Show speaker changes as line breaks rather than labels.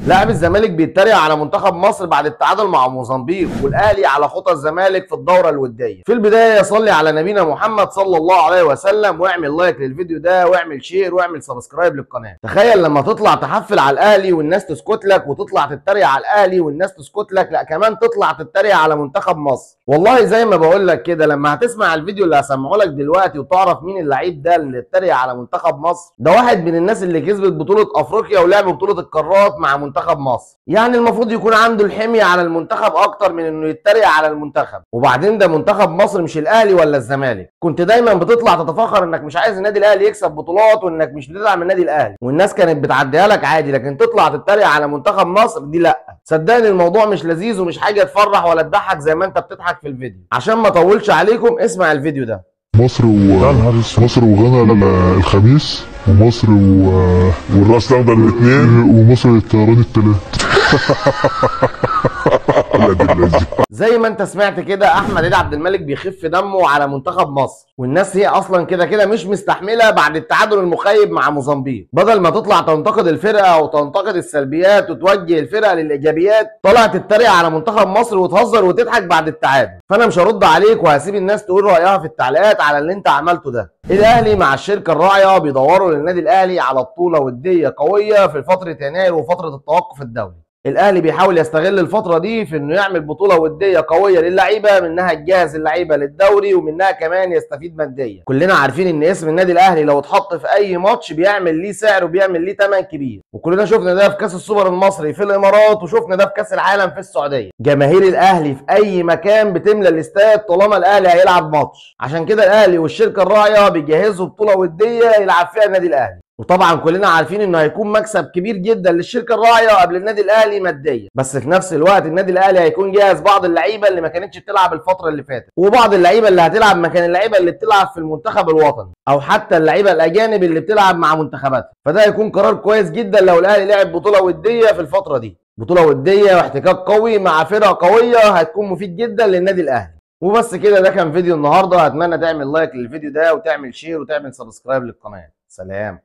لاعب الزمالك بيتريق على منتخب مصر بعد التعادل مع موزمبيق، والاهلي على خطى الزمالك في الدوره الوديه. في البدايه صلي على نبينا محمد صلى الله عليه وسلم، واعمل لايك للفيديو ده، واعمل شير، واعمل سبسكرايب للقناه. تخيل لما تطلع تحفل على الاهلي والناس تسكت لك، وتطلع تتريق على الاهلي والناس تسكت لك، لا كمان تطلع تتريق على منتخب مصر. والله زي ما بقول لك كده، لما هتسمع الفيديو اللي هسمعه لك دلوقتي وتعرف مين اللعيب ده اللي اتريق على منتخب مصر. ده واحد من الناس اللي كسبت بطوله افريقيا ولعب بطوله القارات مع منتخب مصر، يعني المفروض يكون عنده الحميه على المنتخب اكتر من انه يتريق على المنتخب. وبعدين ده منتخب مصر مش الاهلي ولا الزمالك. كنت دايما بتطلع تتفاخر انك مش عايز النادي الاهلي يكسب بطولات، وانك مش بتدعم النادي الاهلي، والناس كانت بتعديها لك عادي، لكن تطلع تتريق على منتخب مصر دي لا. صدقني الموضوع مش لذيذ ومش حاجه تفرح ولا تضحك زي ما انت بتضحك في الفيديو. عشان ما اطولش عليكم اسمع الفيديو ده.
مصر وغانا الخميس، ومصر والراس الاخضر الاثنين، ومصر للطيران الثلاث.
زي ما انت سمعت كده، احمد عيد عبد الملك بيخف دمه على منتخب مصر، والناس هي اصلا كده كده مش مستحمله بعد التعادل المخيب مع موزمبيق. بدل ما تطلع تنتقد الفرقه وتنتقد السلبيات وتوجه الفرقه للايجابيات، طلعت تتريق على منتخب مصر وتهزر وتضحك بعد التعادل. فانا مش هرد عليك وهسيب الناس تقول رايها في التعليقات على اللي انت عملته ده. الاهلي مع الشركه الراعيه بيدوروا للنادي الاهلي على بطوله وديه قويه في فتره يناير وفتره التوقف الدولي. الاهلي بيحاول يستغل الفتره دي في انه يعمل بطوله وديه قويه للعيبه، منها تجهز اللعيبه للدوري، ومنها كمان يستفيد ماديا. كلنا عارفين ان اسم النادي الاهلي لو اتحط في اي ماتش بيعمل ليه سعر وبيعمل ليه ثمن كبير، وكلنا شفنا ده في كاس السوبر المصري في الامارات، وشفنا ده في كاس العالم في السعوديه. جماهير الاهلي في اي مكان بتملى الاستاد طالما الاهلي هيلعب ماتش. عشان كده الاهلي والشركه الراعيه بيجهزوا بطوله وديه يلعب فيها النادي الاهلي، وطبعا كلنا عارفين انه هيكون مكسب كبير جدا للشركه الراعيه قبل النادي الاهلي ماديا. بس في نفس الوقت النادي الاهلي هيكون جاهز بعض اللعيبه اللي ما كانتش بتلعب الفتره اللي فاتت، وبعض اللعيبه اللي هتلعب مكان اللعيبه اللي بتلعب في المنتخب الوطني، او حتى اللعيبه الاجانب اللي بتلعب مع منتخباتها. فده هيكون قرار كويس جدا لو الاهلي لعب بطوله وديه في الفتره دي. بطوله وديه واحتكاك قوي مع فرقه قويه هتكون مفيد جدا للنادي الاهلي. وبس كده، ده كان فيديو النهارده. اتمنى تعمل لايك للفيديو ده، وتعمل شير، وتعمل سبسكرايب للقناه. سلام.